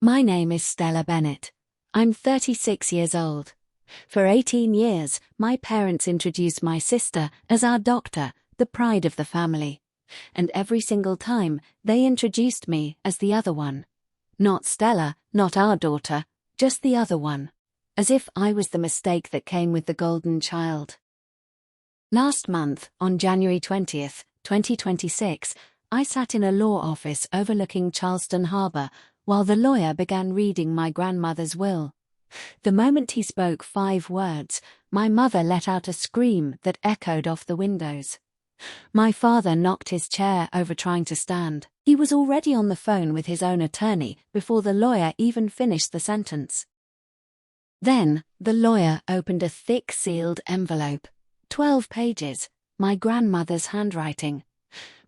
My name is Stella Bennett. I'm 36 years old. For 18 years, my parents introduced my sister as our doctor, the pride of the family. And every single time, they introduced me as the other one. Not Stella, not our daughter, just the other one. As if I was the mistake that came with the golden child. Last month, on January 20th, 2026, I sat in a law office overlooking Charleston Harbor while the lawyer began reading my grandmother's will. The moment he spoke 5 words, my mother let out a scream that echoed off the windows. My father knocked his chair over trying to stand. He was already on the phone with his own attorney before the lawyer even finished the sentence. Then, the lawyer opened a thick sealed envelope. 12 pages, my grandmother's handwriting.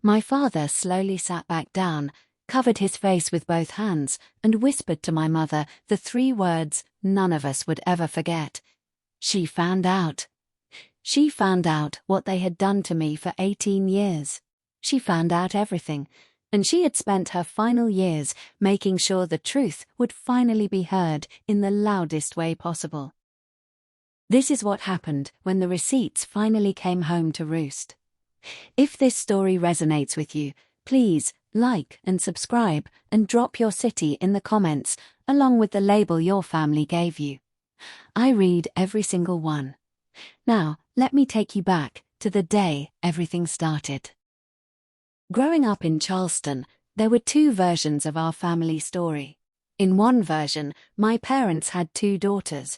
My father slowly sat back down, covered his face with both hands, and whispered to my mother the 3 words none of us would ever forget. She found out. She found out what they had done to me for 18 years. She found out everything, and she had spent her final years making sure the truth would finally be heard in the loudest way possible. This is what happened when the receipts finally came home to roost. If this story resonates with you, please like and subscribe and drop your city in the comments along with the label your family gave you. I read every single one. Now, let me take you back to the day everything started. Growing up in Charleston, there were 2 versions of our family story. In one version, my parents had 2 daughters.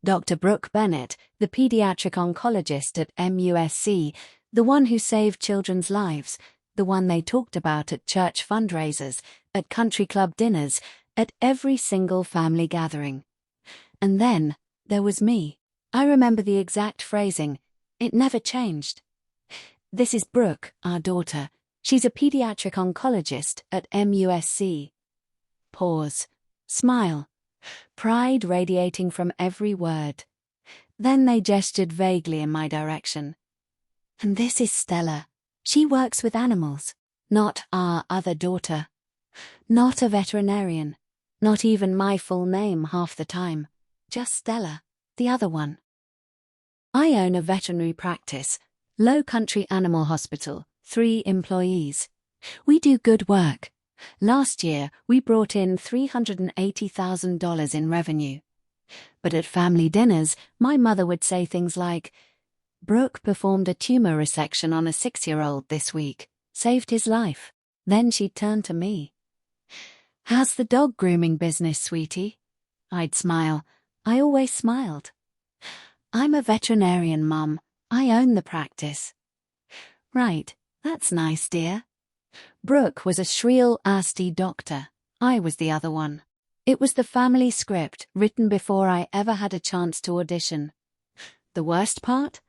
Dr. Brooke Bennett, the pediatric oncologist at MUSC, the one who saved children's lives, the one they talked about at church fundraisers, at country club dinners, at every single family gathering. And then, there was me. I remember the exact phrasing. It never changed. This is Brooke, our daughter. She's a pediatric oncologist at MUSC. Pause. Smile. Pride radiating from every word. Then they gestured vaguely in my direction. And this is Stella. She works with animals. Not our other daughter. Not a veterinarian. Not even my full name half the time. Just Stella, the other one. I own a veterinary practice, Low Country Animal Hospital, 3 employees. We do good work. Last year, we brought in $380,000 in revenue. But at family dinners, my mother would say things like, Brooke performed a tumor resection on a 6-year-old this week, saved his life. Then she'd turn to me. How's the dog grooming business, sweetie? I'd smile. I always smiled. I'm a veterinarian, Mum. I own the practice. Right, that's nice, dear. Brooke was a shrill, arsty doctor. I was the other one. It was the family script written before I ever had a chance to audition. The worst part?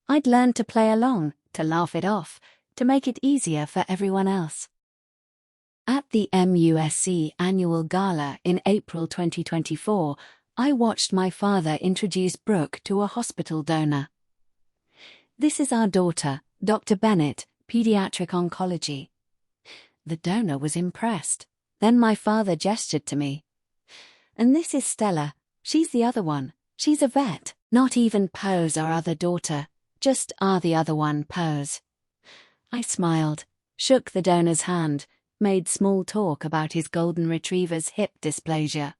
I'd learned to play along, to laugh it off, to make it easier for everyone else. At the MUSC annual gala in April 2024, I watched my father introduce Brooke to a hospital donor. This is our daughter, Dr. Bennett, pediatric oncology. The donor was impressed. Then my father gestured to me. And this is Stella. She's the other one. She's a vet. Not even pose our other daughter. Just are the other one pose. I smiled, shook the donor's hand, made small talk about his golden retriever's hip dysplasia.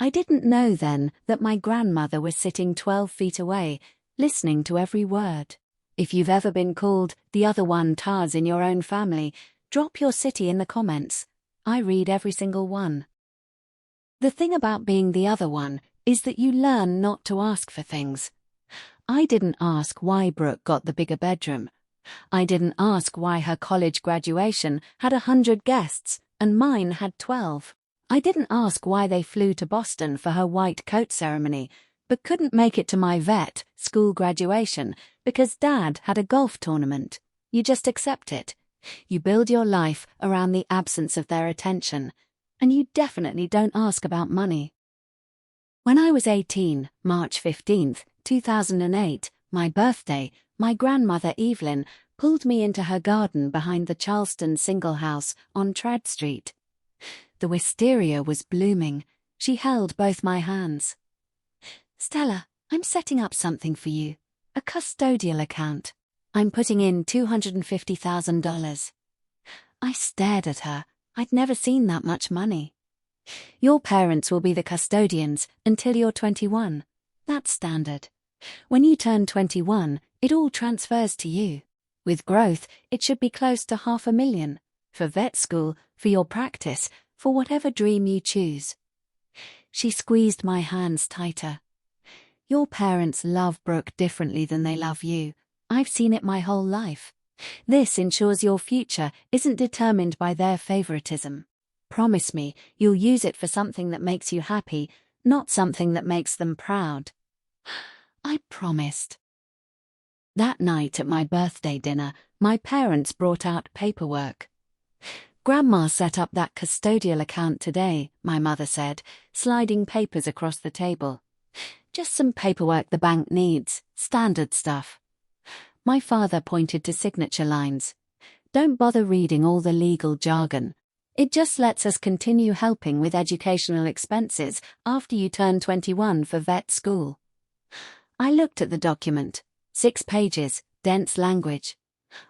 I didn't know then that my grandmother was sitting 12 feet away, listening to every word. If you've ever been called the other one Taz in your own family, drop your city in the comments. I read every single one. The thing about being the other one is that you learn not to ask for things. I didn't ask why Brooke got the bigger bedroom. I didn't ask why her college graduation had 100 guests and mine had 12. I didn't ask why they flew to Boston for her white coat ceremony, but couldn't make it to my vet school graduation because Dad had a golf tournament. You just accept it. You build your life around the absence of their attention, and you definitely don't ask about money. When I was 18, March 15th, 2008, my birthday, my grandmother Evelyn pulled me into her garden behind the Charleston single house on Trad Street. The wisteria was blooming. She held both my hands. "Stella, I'm setting up something for you. A custodial account. I'm putting in $250,000. I stared at her. I'd never seen that much money. "Your parents will be the custodians until you're 21. That's standard. When you turn 21, it all transfers to you. With growth, it should be close to $500,000. For vet school, for your practice, for whatever dream you choose." She squeezed my hands tighter. "Your parents love Brooke differently than they love you. I've seen it my whole life. This ensures your future isn't determined by their favoritism. Promise me you'll use it for something that makes you happy, not something that makes them proud." I promised. That night at my birthday dinner, my parents brought out paperwork. "Grandma set up that custodial account today," my mother said, sliding papers across the table. "Just some paperwork the bank needs, standard stuff." My father pointed to signature lines. "Don't bother reading all the legal jargon. It just lets us continue helping with educational expenses after you turn 21 for vet school." I looked at the document. 6 pages, dense language.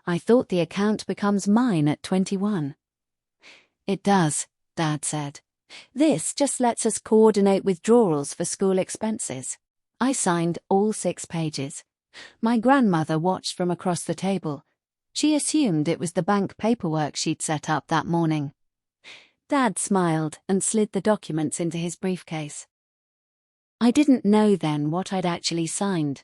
I thought the account becomes mine at 21. "It does," Dad said. "This just lets us coordinate withdrawals for school expenses." I signed all 6 pages. My grandmother watched from across the table. She assumed it was the bank paperwork she'd set up that morning. Dad smiled and slid the documents into his briefcase. I didn't know then what I'd actually signed.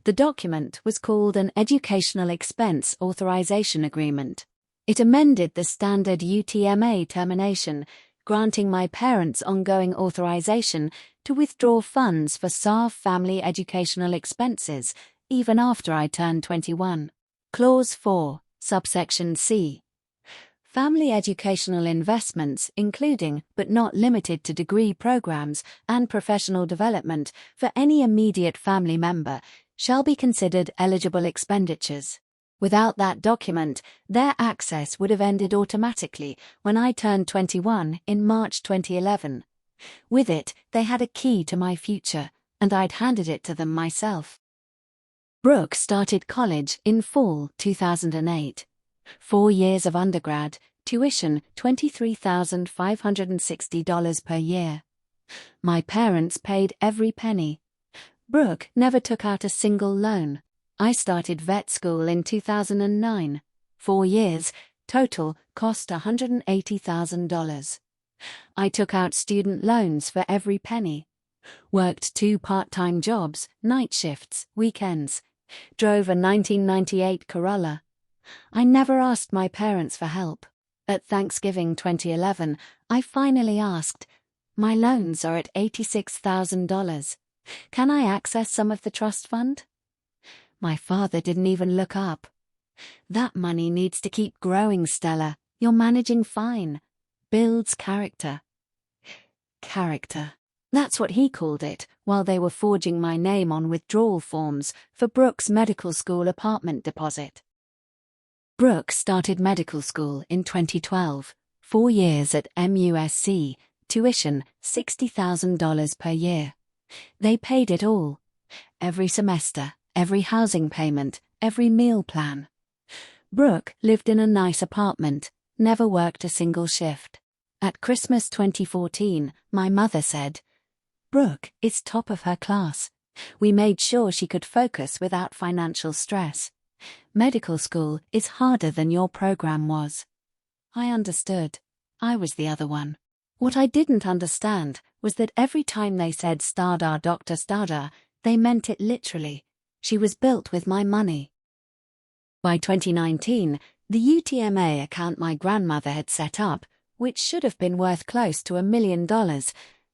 The document was called an Educational Expense Authorization Agreement. It amended the standard UTMA termination, granting my parents ongoing authorization to withdraw funds for SAF family educational expenses even after I turned 21. Clause 4, subsection C. Family educational investments, including but not limited to degree programs and professional development for any immediate family member, shall be considered eligible expenditures. Without that document, their access would have ended automatically when I turned 21 in March 2011. With it, they had a key to my future, and I'd handed it to them myself. Brooke started college in fall 2008. 4 years of undergrad, tuition $23,560 per year. My parents paid every penny. Brooke never took out a single loan. I started vet school in 2009. 4 years, total cost $180,000. I took out student loans for every penny. Worked 2 part-time jobs, night shifts, weekends. Drove a 1998 Corolla. I never asked my parents for help. At Thanksgiving 2011, I finally asked, "My loans are at $86,000. Can I access some of the trust fund?" My father didn't even look up. "That money needs to keep growing, Stella. You're managing fine. Builds character." Character. That's what he called it while they were forging my name on withdrawal forms for Brooke's medical school apartment deposit. Brooke started medical school in 2012, 4 years at MUSC, tuition $60,000 per year. They paid it all. Every semester, every housing payment, every meal plan. Brooke lived in a nice apartment, never worked a single shift. At Christmas 2014, my mother said, "Brooke is top of her class. We made sure she could focus without financial stress. Medical school is harder than your program was." I understood. I was the other one. What I didn't understand was that every time they said Stada Dr. Stada, they meant it literally. She was built with my money. By 2019, the UTMA account my grandmother had set up, which should have been worth close to $1 million,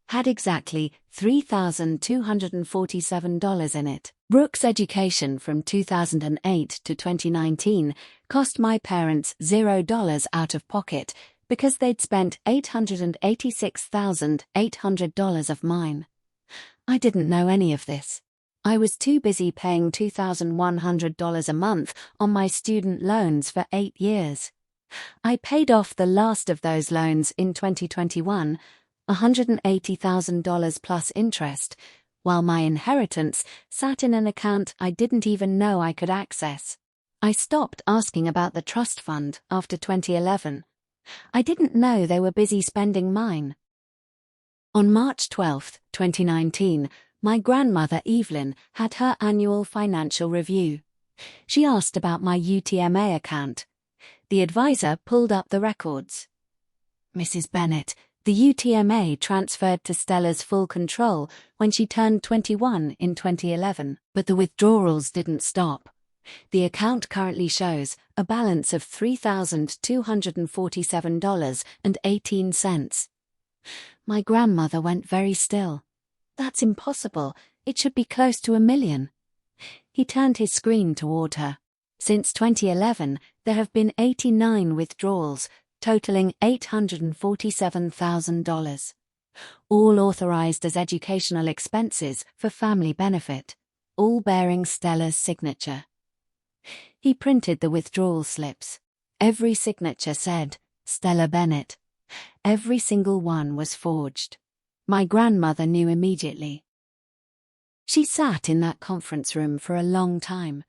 had exactly $3,247 in it. Brooke's education from 2008 to 2019 cost my parents $0 out of pocket because they'd spent $886,800 of mine. I didn't know any of this. I was too busy paying $2,100 a month on my student loans for 8 years. I paid off the last of those loans in 2021, $180,000 plus interest, while my inheritance sat in an account I didn't even know I could access. I stopped asking about the trust fund after 2011. I didn't know they were busy spending mine. On March 12, 2019, my grandmother Evelyn had her annual financial review. She asked about my UTMA account. The advisor pulled up the records. "Mrs. Bennett, the UTMA transferred to Stella's full control when she turned 21 in 2011, but the withdrawals didn't stop. The account currently shows a balance of $3,247.18. My grandmother went very still. "That's impossible. It should be close to $1 million. He turned his screen toward her. Since 2011, there have been 89 withdrawals, totaling $847,000. All authorized as educational expenses for family benefit, all bearing Stella's signature." He printed the withdrawal slips. Every signature said, "Stella Bennett." Every single one was forged. My grandmother knew immediately. She sat in that conference room for a long time.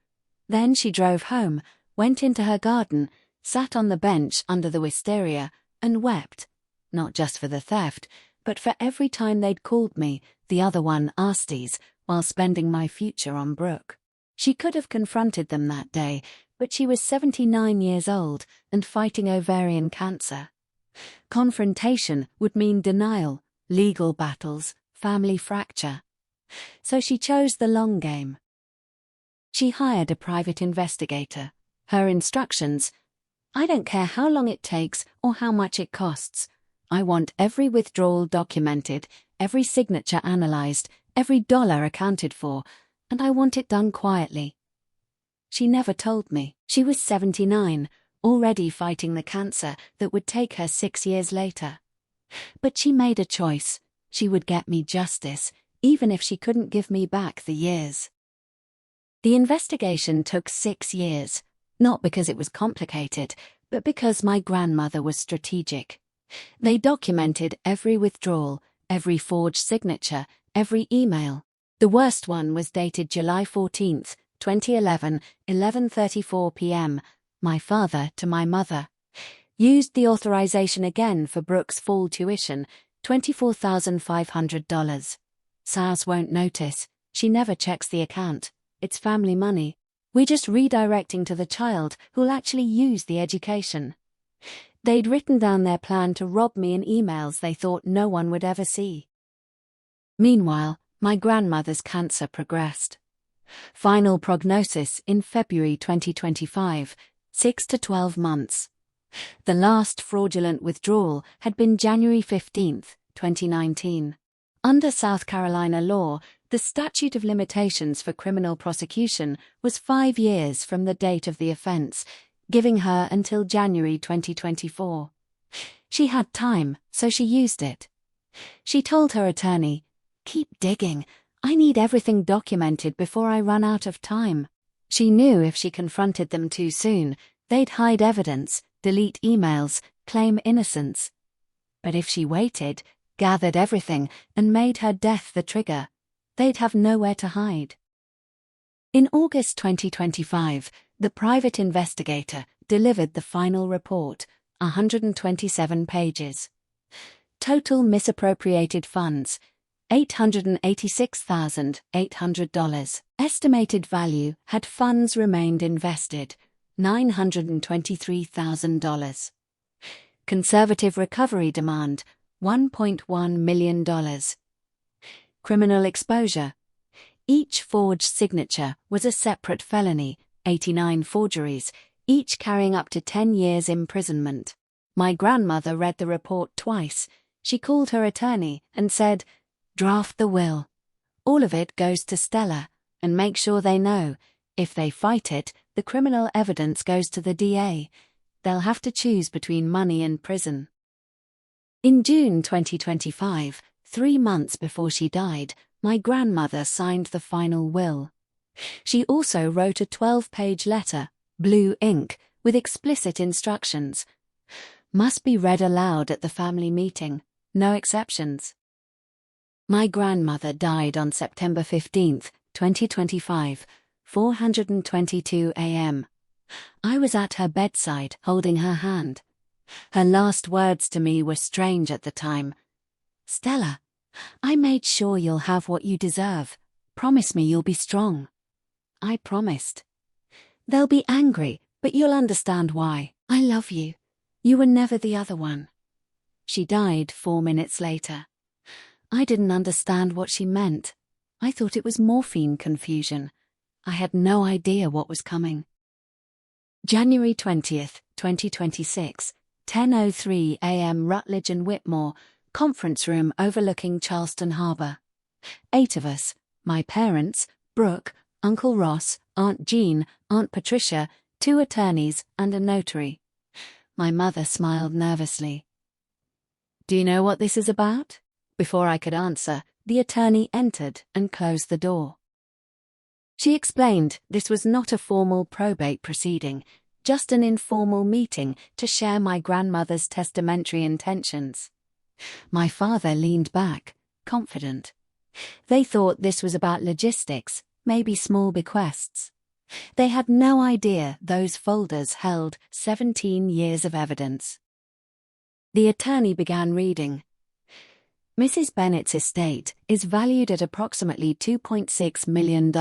Then she drove home, went into her garden, sat on the bench under the wisteria, and wept, not just for the theft, but for every time they'd called me, the other one, Asties, while spending my future on Brooke. She could have confronted them that day, but she was 79 years old and fighting ovarian cancer. Confrontation would mean denial, legal battles, family fracture. So she chose the long game. She hired a private investigator. Her instructions: "I don't care how long it takes or how much it costs. I want every withdrawal documented, every signature analyzed, every dollar accounted for, and I want it done quietly." She never told me. She was 79, already fighting the cancer that would take her 6 years later. But she made a choice. She would get me justice, even if she couldn't give me back the years. The investigation took 6 years, not because it was complicated, but because my grandmother was strategic. They documented every withdrawal, every forged signature, every email. The worst one was dated July 14, 2011, 11:34 p.m., my father to my mother. Used the authorization again for Brooke's fall tuition, $24,500. Saz won't notice. She never checks the account. It's family money. We're just redirecting to the child who'll actually use the education. They'd written down their plan to rob me in emails they thought no one would ever see. Meanwhile, my grandmother's cancer progressed. Final prognosis in February 2025, 6 to 12 months. The last fraudulent withdrawal had been January 15, 2019. Under South Carolina law, the statute of limitations for criminal prosecution was 5 years from the date of the offense, giving her until January 2024. She had time, so she used it. She told her attorney, "Keep digging. I need everything documented before I run out of time." She knew if she confronted them too soon, they'd hide evidence, delete emails, claim innocence. But if she waited, gathered everything, and made her death the trigger, they'd have nowhere to hide. In August 2025, the private investigator delivered the final report, 127 pages. Total misappropriated funds, $886,800. Estimated value had funds remained invested, $923,000. Conservative recovery demand, $1.1 million. Criminal exposure. Each forged signature was a separate felony, 89 forgeries, each carrying up to 10 years imprisonment. My grandmother read the report twice. She called her attorney and said, "Draft the will. All of it goes to Stella, and make sure they know. If they fight it, the criminal evidence goes to the DA. They'll have to choose between money and prison." In June 2025, 3 months before she died, my grandmother signed the final will. She also wrote a 12-page letter, blue ink, with explicit instructions. Must be read aloud at the family meeting, no exceptions. My grandmother died on September 15, 2025, 4:22 a.m. I was at her bedside, holding her hand. Her last words to me were strange at the time. "Stella, I made sure you'll have what you deserve. Promise me you'll be strong." I promised. "They'll be angry, but you'll understand why. I love you. You were never the other one." She died 4 minutes later. I didn't understand what she meant. I thought it was morphine confusion. I had no idea what was coming. January 20th, 2026, 10:03 a.m. Rutledge and Whitmore, conference room overlooking Charleston Harbor. 8 of us, my parents, Brooke, Uncle Ross, Aunt Jean, Aunt Patricia, 2 attorneys, and a notary. My mother smiled nervously. "Do you know what this is about?" Before I could answer, the attorney entered and closed the door. She explained this was not a formal probate proceeding, just an informal meeting to share my grandmother's testamentary intentions. My father leaned back, confident. They thought this was about logistics, maybe small bequests. They had no idea those folders held 17 years of evidence. The attorney began reading. Mrs. Bennett's estate is valued at approximately $2.6 million.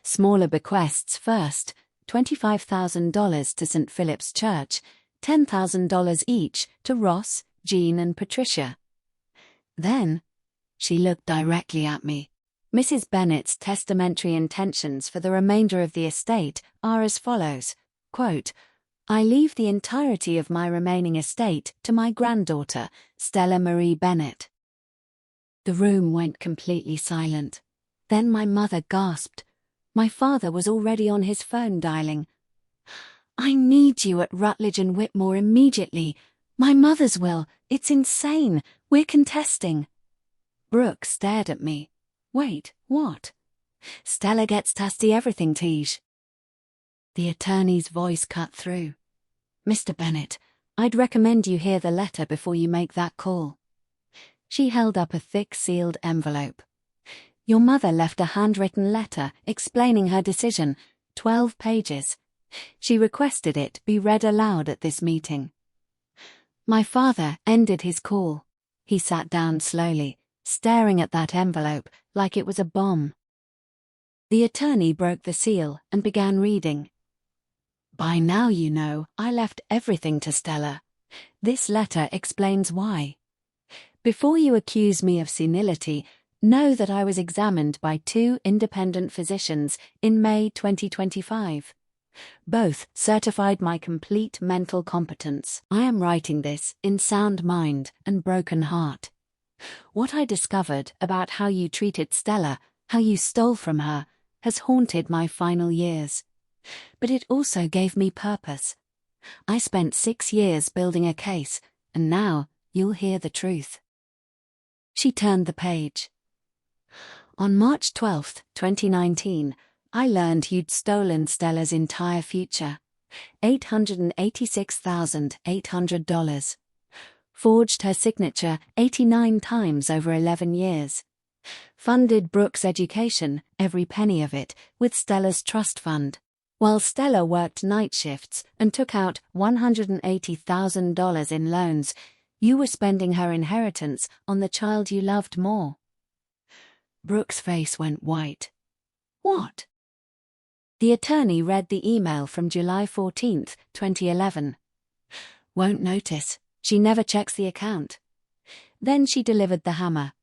Smaller bequests first, $25,000 to St. Philip's Church, $10,000 each to Ross, Jean and Patricia. Then, she looked directly at me. Mrs. Bennett's testamentary intentions for the remainder of the estate are as follows, quote, "I leave the entirety of my remaining estate to my granddaughter, Stella Marie Bennett." The room went completely silent. Then my mother gasped. My father was already on his phone dialing. "I need you at Rutledge and Whitmore immediately. My mother's will. It's insane. We're contesting." Brooke stared at me. "Wait, what?" "Stella gets tasty everything, Tej." The attorney's voice cut through. "Mr. Bennett, I'd recommend you hear the letter before you make that call." She held up a thick sealed envelope. "Your mother left a handwritten letter explaining her decision, 12 pages. She requested it be read aloud at this meeting." My father ended his call. He sat down slowly, staring at that envelope like it was a bomb. The attorney broke the seal and began reading. "By now you know I left everything to Stella. This letter explains why. Before you accuse me of senility, know that I was examined by 2 independent physicians in May 2025. Both certified my complete mental competence. I am writing this in sound mind and broken heart. What I discovered about how you treated Stella, how you stole from her, has haunted my final years. But it also gave me purpose. I spent 6 years building a case, and now you'll hear the truth." She turned the page. "On March 12, 2019, I learned you'd stolen Stella's entire future, $886,800. Forged her signature 89 times over 11 years. Funded Brooke's education, every penny of it, with Stella's trust fund. While Stella worked night shifts and took out $180,000 in loans, you were spending her inheritance on the child you loved more." Brooke's face went white. "What?" The attorney read the email from July 14, 2011. "Won't notice. She never checks the account." Then she delivered the hammer.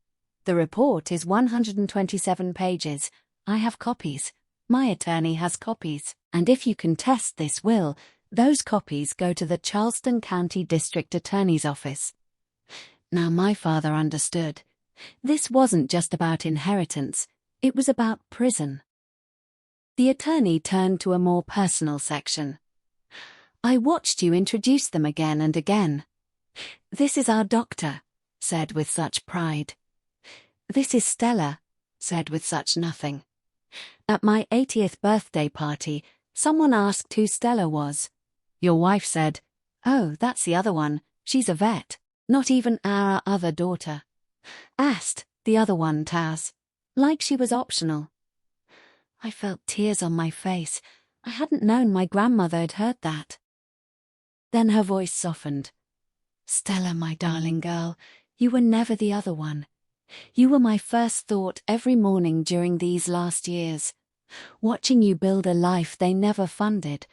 "The report is 127 pages. I have copies. My attorney has copies. And if you contest this will, those copies go to the Charleston County District Attorney's Office." Now my father understood. This wasn't just about inheritance. It was about prison. The attorney turned to a more personal section. "I watched you introduce them again and again. This is our doctor," said with such pride. "This is Stella," said with such nothing. At my 80th birthday party, someone asked who Stella was. Your wife said, "Oh, that's the other one, she's a vet, not even our other daughter." Asked the other one, Taz, like she was optional. I felt tears on my face. I hadn't known my grandmother had heard that. Then her voice softened. "Stella, my darling girl, you were never the other one. You were my first thought every morning during these last years. Watching you build a life they never funded,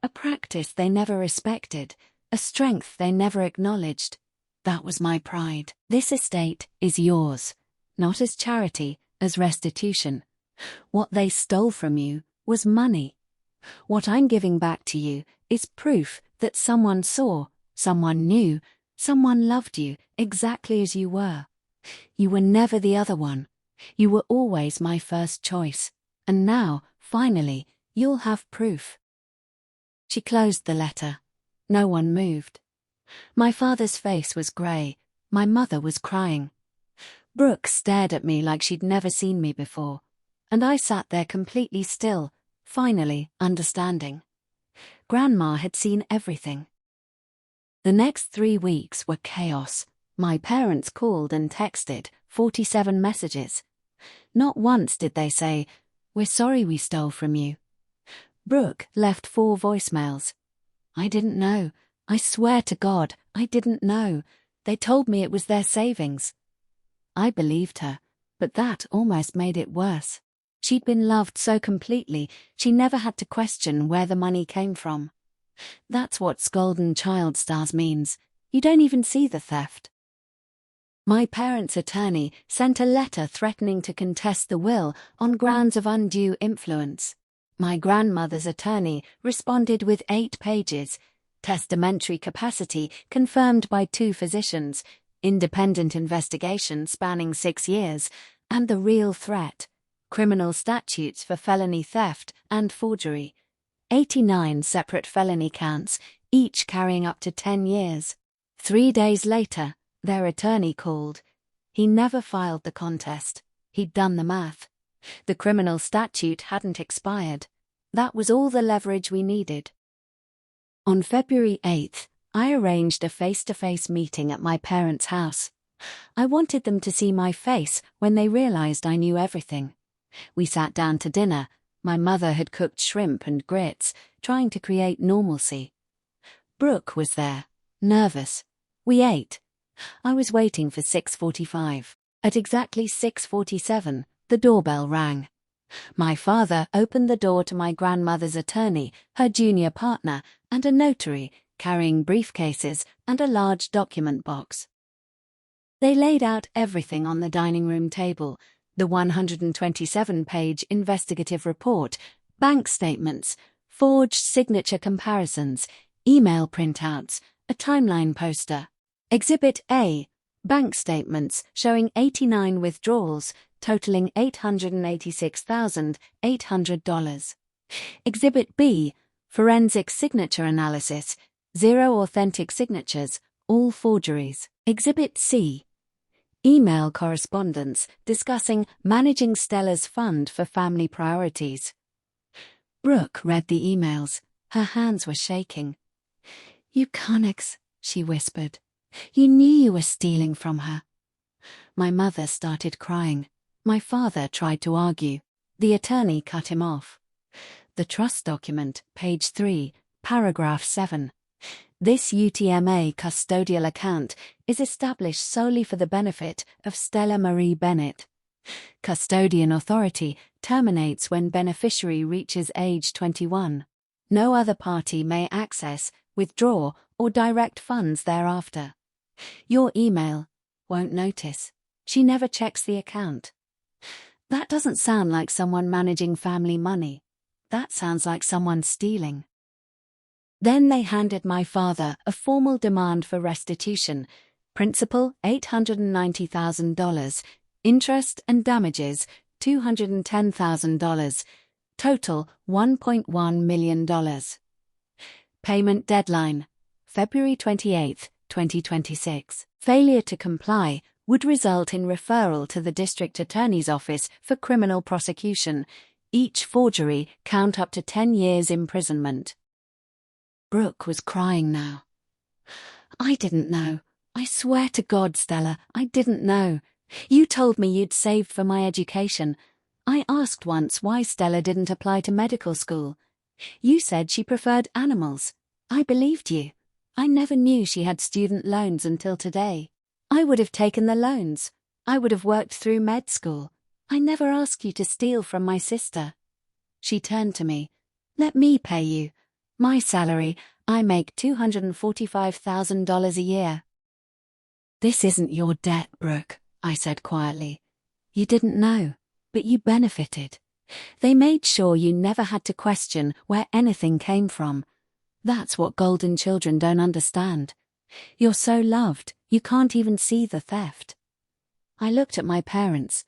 a practice they never respected, a strength they never acknowledged. That was my pride. This estate is yours, not as charity, as restitution. What they stole from you was money. What I'm giving back to you is proof that someone saw, someone knew, someone loved you exactly as you were. You were never the other one. You were always my first choice. And now, finally, you'll have proof." She closed the letter. No one moved. My father's face was grey. My mother was crying. Brooke stared at me like she'd never seen me before, and I sat there completely still, finally understanding. Grandma had seen everything. The next 3 weeks were chaos. My parents called and texted 47 messages. Not once did they say, "We're sorry we stole from you." Brooke left 4 voicemails. "I didn't know. I swear to God, I didn't know. They told me it was their savings." I believed her, but that almost made it worse. She'd been loved so completely, she never had to question where the money came from. That's what golden child stars means. You don't even see the theft. My parents' attorney sent a letter threatening to contest the will on grounds of undue influence. My grandmother's attorney responded with 8 pages, testamentary capacity confirmed by 2 physicians, independent investigation spanning 6 years, and the real threat, criminal statutes for felony theft and forgery. 89 separate felony counts, each carrying up to 10 years. 3 days later, their attorney called. He never filed the contest. He'd done the math. The criminal statute hadn't expired. That was all the leverage we needed. On February 8th, I arranged a face-to-face meeting at my parents' house. I wanted them to see my face when they realized I knew everything. We sat down to dinner. My mother had cooked shrimp and grits, trying to create normalcy. Brooke was there, nervous. We ate. I was waiting for 6:45. At exactly 6:47, the doorbell rang. My father opened the door to my grandmother's attorney, her junior partner, and a notary, carrying briefcases and a large document box. They laid out everything on the dining room table: the 127-page investigative report, bank statements, forged signature comparisons, email printouts, a timeline poster. Exhibit A, bank statements showing 89 withdrawals, totaling $886,800. Exhibit B, forensic signature analysis, 0 authentic signatures, all forgeries. Exhibit C, email correspondence discussing managing Stella's fund for family priorities. Brooke read the emails. Her hands were shaking. "You conics," she whispered. "You knew you were stealing from her." My mother started crying. My father tried to argue. The attorney cut him off. The trust document, page 3, paragraph 7. This UTMA custodial account is established solely for the benefit of Stella Marie Bennett. Custodian authority terminates when beneficiary reaches age 21. No other party may access, withdraw, or direct funds thereafter. Your email won't notice. She never checks the account. That doesn't sound like someone managing family money. That sounds like someone stealing. Then they handed my father a formal demand for restitution. Principal $890,000, interest and damages $210,000, total $1.1 million. Payment deadline, February 28, 2026. Failure to comply would result in referral to the District Attorney's Office for criminal prosecution. Each forgery count up to 10 years imprisonment. Brooke was crying now. I didn't know. I swear to God, Stella, I didn't know. You told me you'd saved for my education. I asked once why Stella didn't apply to medical school. You said she preferred animals. I believed you. I never knew she had student loans until today. I would have taken the loans. I would have worked through med school. I never asked you to steal from my sister. She turned to me. Let me pay you. My salary, I make $245,000 a year. This isn't your debt, Brooke, I said quietly. You didn't know, but you benefited. They made sure you never had to question where anything came from. That's what golden children don't understand. You're so loved, you can't even see the theft. I looked at my parents.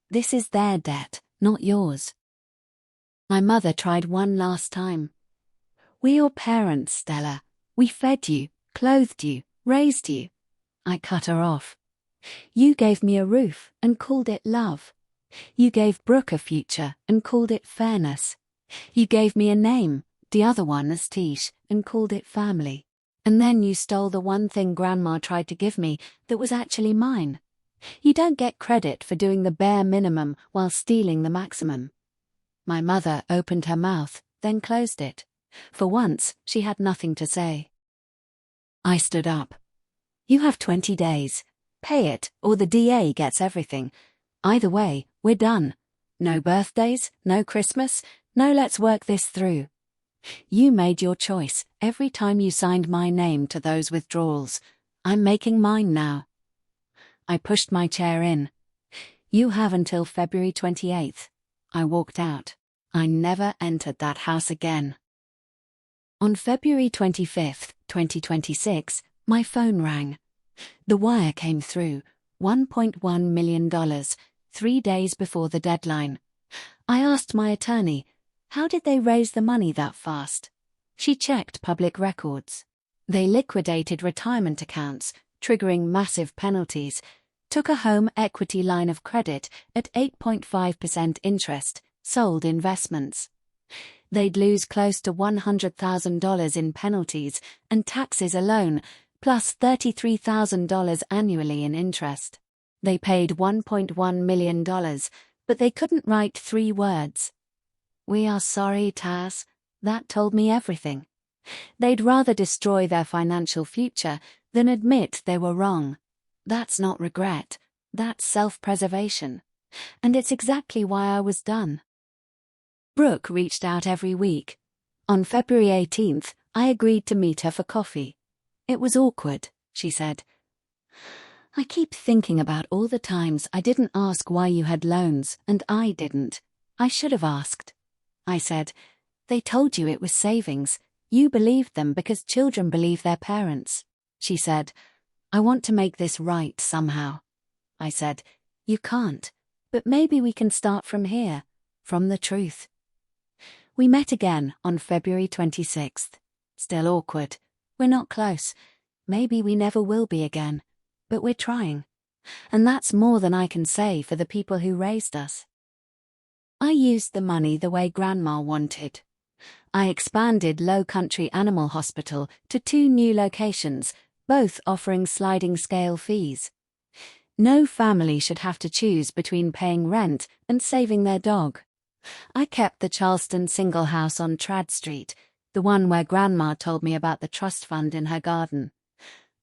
This is their debt, not yours. My mother tried one last time. We're your parents, Stella. We fed you, clothed you, raised you. I cut her off. You gave me a roof and called it love. You gave Brooke a future and called it fairness. You gave me a name, the other one as Tish, and called it family. And then you stole the one thing Grandma tried to give me that was actually mine. You don't get credit for doing the bare minimum while stealing the maximum. My mother opened her mouth, then closed it. For once, she had nothing to say. I stood up. You have 20 days. Pay it, or the DA gets everything. Either way, we're done. No birthdays, no Christmas, no let's work this through. You made your choice every time you signed my name to those withdrawals. I'm making mine now. I pushed my chair in. You have until February 28th. I walked out. I never entered that house again. On February 25th, 2026, my phone rang. The wire came through, $1.1 million, 3 days before the deadline. I asked my attorney, how did they raise the money that fast? She checked public records. They liquidated retirement accounts, triggering massive penalties, took a home equity line of credit at 8.5% interest, sold investments. They'd lose close to $100,000 in penalties and taxes alone, plus $33,000 annually in interest. They paid $1.1 million, but they couldn't write 3 words. We are sorry, Taz. That told me everything. They'd rather destroy their financial future than admit they were wrong. That's not regret, that's self-preservation. And it's exactly why I was done. Brooke reached out every week. On February 18th, I agreed to meet her for coffee. It was awkward, she said. I keep thinking about all the times I didn't ask why you had loans, and I didn't. I should have asked. I said, they told you it was savings. You believed them because children believe their parents. She said, I want to make this right somehow. I said, you can't, but maybe we can start from here, from the truth. We met again on February 26th. Still awkward. We're not close. Maybe we never will be again. But we're trying. And that's more than I can say for the people who raised us. I used the money the way Grandma wanted. I expanded Low Country Animal Hospital to 2 new locations, both offering sliding scale fees. No family should have to choose between paying rent and saving their dog. I kept the Charleston single house on Trad Street, the one where Grandma told me about the trust fund in her garden.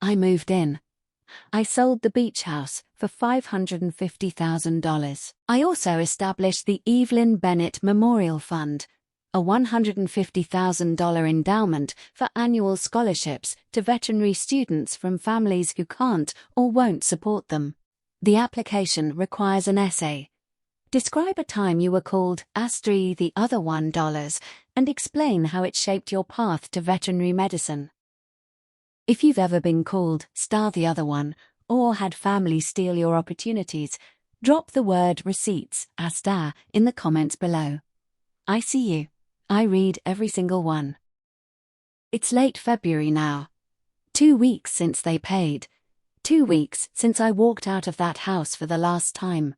I moved in. I sold the beach house for $550,000. I also established the Evelyn Bennett Memorial Fund, a $150,000 endowment for annual scholarships to veterinary students from families who can't or won't support them. The application requires an essay. Describe a time you were called Astri the other $1 and explain how it shaped your path to veterinary medicine. If you've ever been called Star the other one or had family steal your opportunities, drop the word receipts, Astar, in the comments below. I see you. I read every single one. It's late February now. 2 weeks since they paid. 2 weeks since I walked out of that house for the last time.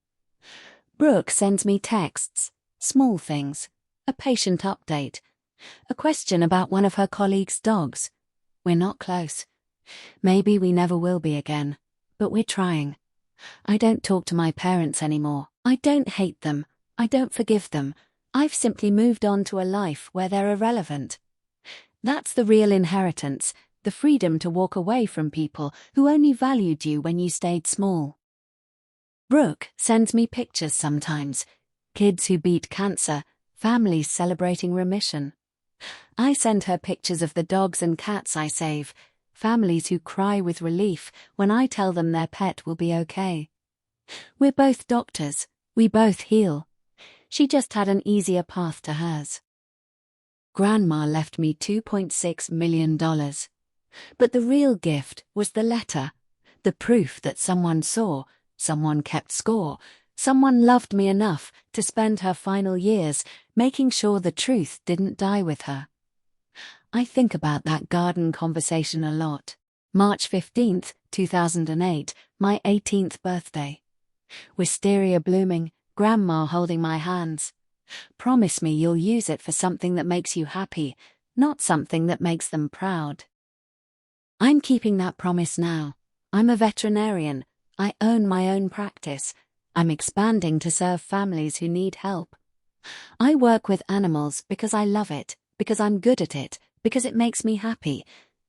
Brooke sends me texts, small things, a patient update, A question about one of her colleagues' dogs. We're not close. Maybe we never will be again, but we're trying. I don't talk to my parents anymore. I don't hate them. I don't forgive them. I've simply moved on to a life where they're irrelevant. That's the real inheritance, the freedom to walk away from people who only valued you when you stayed small. Brooke sends me pictures sometimes. Kids who beat cancer, families celebrating remission. I send her pictures of the dogs and cats I save, families who cry with relief when I tell them their pet will be okay. We're both doctors. We both heal. She just had an easier path to hers. Grandma left me $2.6 million. But the real gift was the letter, the proof that someone saw, someone kept score, someone loved me enough to spend her final years making sure the truth didn't die with her. I think about that garden conversation a lot. March 15th, 2008, my 18th birthday. Wisteria blooming, Grandma holding my hands. Promise me you'll use it for something that makes you happy, not something that makes them proud. I'm keeping that promise now. I'm a veterinarian. I own my own practice. I'm expanding to serve families who need help. I work with animals because I love it, because I'm good at it, because it makes me happy,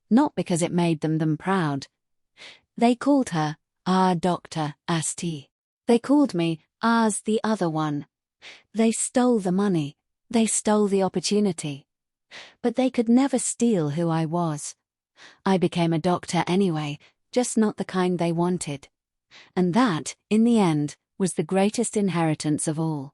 not because it made them proud. They called her, our Dr. Asti. They called me, ours the other one. They stole the money. They stole the opportunity. But they could never steal who I was. I became a doctor anyway, just not the kind they wanted. And that, in the end, was the greatest inheritance of all.